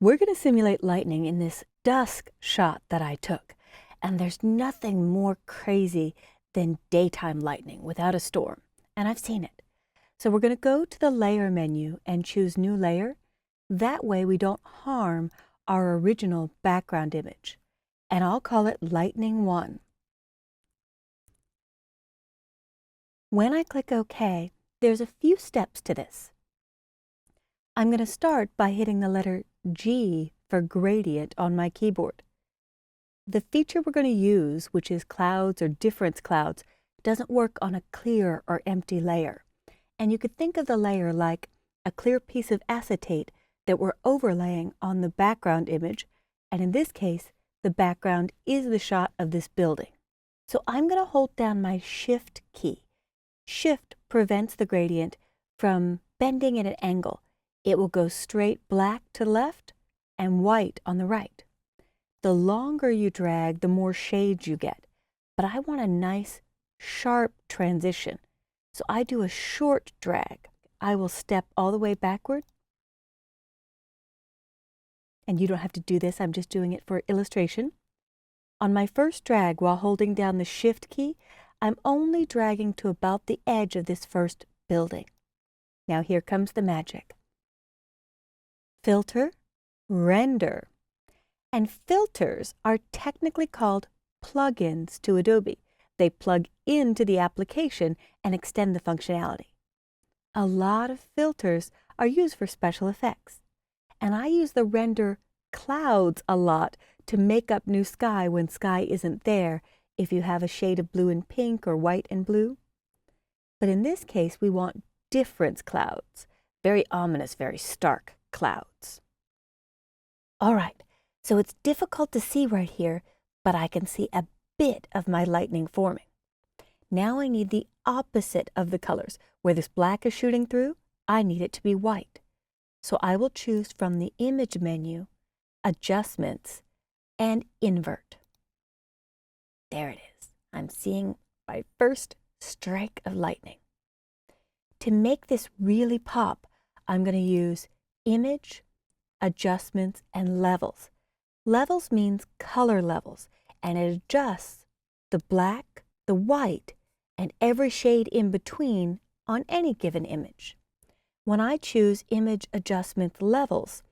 We're going to simulate lightning in this dusk shot that I took. And there's nothing more crazy than daytime lightning without a storm. And I've seen it. So we're going to go to the layer menu and choose new layer. That way we don't harm our original background image. And I'll call it Lightning 1. When I click OK, there's a few steps to this. I'm going to start by hitting the letter G for gradient on my keyboard. The feature we're going to use, which is clouds or difference clouds, doesn't work on a clear or empty layer. And you could think of the layer like a clear piece of acetate that we're overlaying on the background image, and in this case, the background is the shot of this building. So I'm going to hold down my Shift key. Shift prevents the gradient from bending at an angle. It will go straight black to the left and white on the right. The longer you drag, the more shades you get. But I want a nice, sharp transition. So I do a short drag. I will step all the way backward. And you don't have to do this, I'm just doing it for illustration. On my first drag, while holding down the Shift key, I'm only dragging to about the edge of this first building. Now here comes the magic. Filter, render. And filters are technically called plugins to Adobe. They plug into the application and extend the functionality. A lot of filters are used for special effects. And I use the render clouds a lot to make up new sky when sky isn't there, if you have a shade of blue and pink or white and blue. But in this case, we want difference clouds, very ominous, very stark clouds. All right, so it's difficult to see right here, but I can see a bit of my lightning forming. Now I need the opposite of the colors. Where this black is shooting through, I need it to be white. So I will choose from the Image menu, Adjustments, and Invert. There it is. I'm seeing my first strike of lightning. To make this really pop, I'm going to use Image, Adjustments, and Levels. Levels means color levels, and it adjusts the black, the white, and every shade in between on any given image. When I choose Image Adjustment Levels,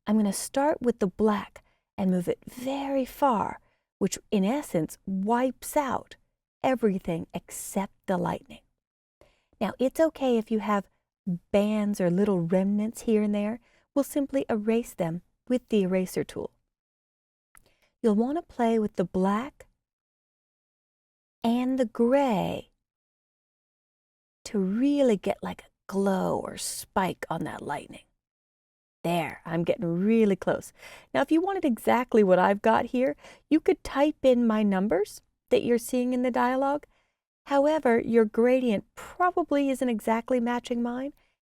I'm going to start with the black and move it very far, which in essence wipes out everything except the lightning. Now it's okay if you have bands or little remnants here and there. We'll simply erase them with the eraser tool. You'll want to play with the black and the gray to really get like a glow or spike on that lightning. There, I'm getting really close. Now, if you wanted exactly what I've got here, you could type in my numbers that you're seeing in the dialog. However, your gradient probably isn't exactly matching mine,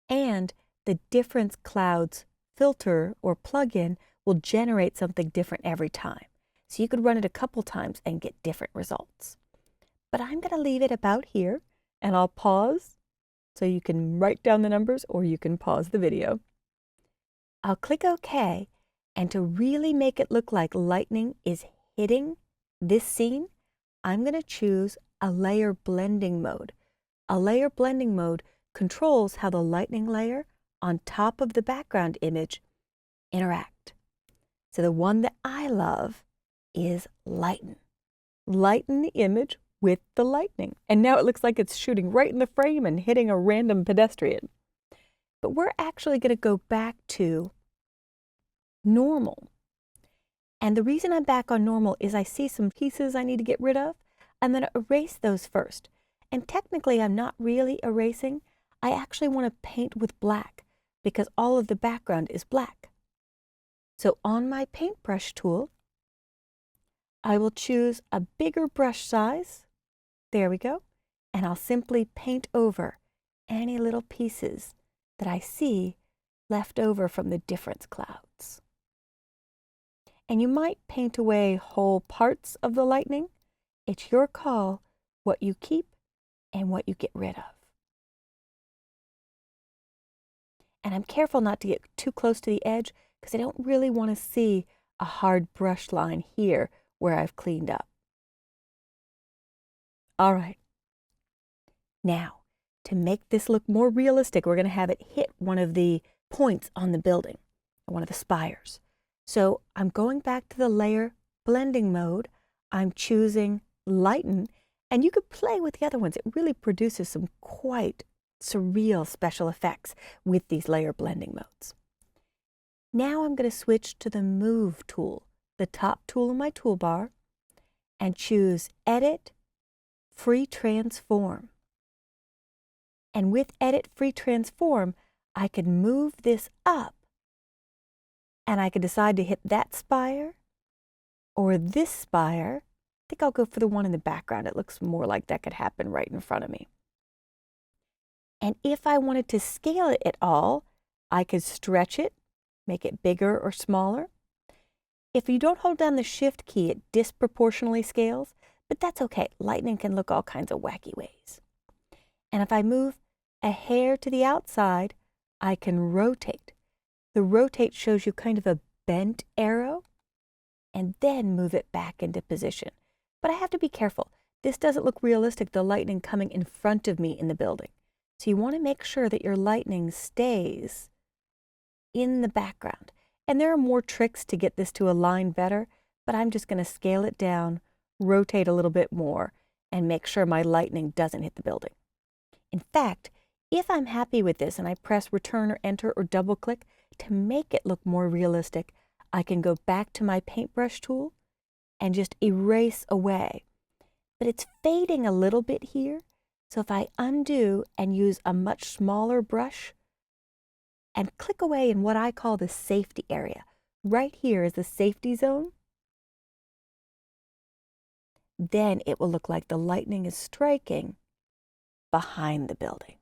and the difference clouds filter or plugin will generate something different every time. So you could run it a couple times and get different results. But I'm going to leave it about here, and I'll pause so you can write down the numbers or you can pause the video. I'll click OK, and to really make it look like lightning is hitting this scene, I'm going to choose a layer blending mode. A layer blending mode controls how the lightning layer on top of the background image interact. So the one that I love is lighten. Lighten the image with the lightning. And now it looks like it's shooting right in the frame and hitting a random pedestrian. But we're actually going to go back to normal. And the reason I'm back on normal is I see some pieces I need to get rid of. I'm going to erase those first. And technically, I'm not really erasing. I actually want to paint with black because all of the background is black. So on my paintbrush tool, I will choose a bigger brush size. There we go. And I'll simply paint over any little pieces that I see left over from the difference clouds. And you might paint away whole parts of the lightning. It's your call what you keep and what you get rid of. And I'm careful not to get too close to the edge because I don't really want to see a hard brush line here where I've cleaned up. All right. Now, to make this look more realistic, we're going to have it hit one of the points on the building, one of the spires. So I'm going back to the layer blending mode. I'm choosing lighten, and you could play with the other ones. It really produces some quite surreal special effects with these layer blending modes. Now I'm going to switch to the Move tool, the top tool in my toolbar, and choose Edit, Free Transform. And with Edit, Free Transform, I can move this up, and I could decide to hit that spire or this spire. I think I'll go for the one in the background. It looks more like that could happen right in front of me. And if I wanted to scale it at all, I could stretch it, make it bigger or smaller. If you don't hold down the Shift key, it disproportionately scales, but that's okay. Lightning can look all kinds of wacky ways. And if I move a hair to the outside, I can rotate. The rotate shows you kind of a bent arrow, and then move it back into position. But I have to be careful. This doesn't look realistic, the lightning coming in front of me in the building. So you want to make sure that your lightning stays in the background. And there are more tricks to get this to align better, but I'm just going to scale it down, rotate a little bit more, and make sure my lightning doesn't hit the building. In fact, if I'm happy with this and I press Return or Enter or double click to make it look more realistic, I can go back to my paintbrush tool and just erase away. But it's fading a little bit here, so if I undo and use a much smaller brush and click away in what I call the safety area, right here is the safety zone, then it will look like the lightning is striking behind the building.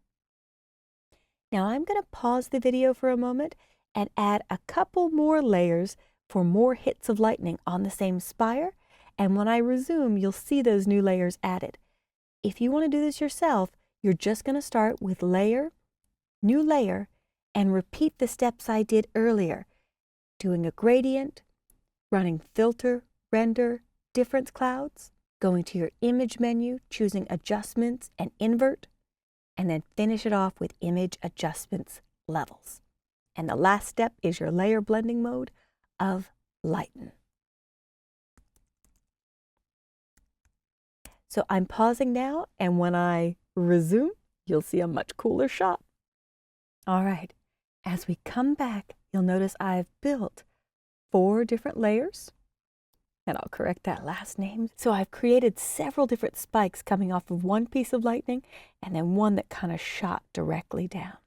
Now I'm going to pause the video for a moment and add a couple more layers for more hits of lightning on the same spire, and when I resume, you'll see those new layers added. If you want to do this yourself, you're just going to start with Layer, New Layer, and repeat the steps I did earlier, doing a gradient, running Filter, Render, Difference Clouds, going to your Image menu, choosing Adjustments and Invert, and then finish it off with Image Adjustments Levels. And the last step is your layer blending mode of Lighten. So I'm pausing now, and when I resume, you'll see a much cooler shot. All right, as we come back, you'll notice I've built 4 different layers, and I'll correct that last name. So I've created several different spikes coming off of one piece of lightning, and then one that kind of shot directly down.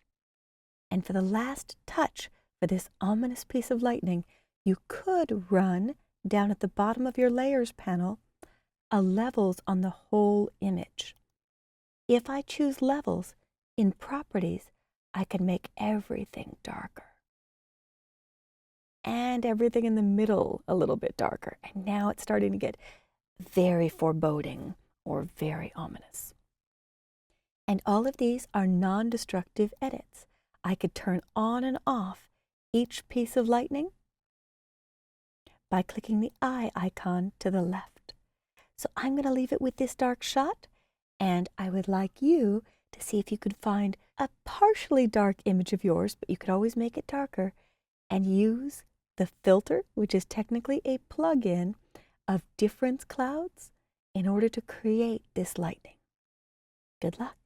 And for the last touch for this ominous piece of lightning, you could run down at the bottom of your layers panel a levels on the whole image. If I choose levels in properties, I can make everything darker and everything in the middle a little bit darker. And now it's starting to get very foreboding or very ominous. And all of these are non-destructive edits. I could turn on and off each piece of lightning by clicking the eye icon to the left. So I'm going to leave it with this dark shot, and I would like you to see if you could find a partially dark image of yours, but you could always make it darker, and use the filter, which is technically a plug-in of difference clouds, in order to create this lightning. Good luck.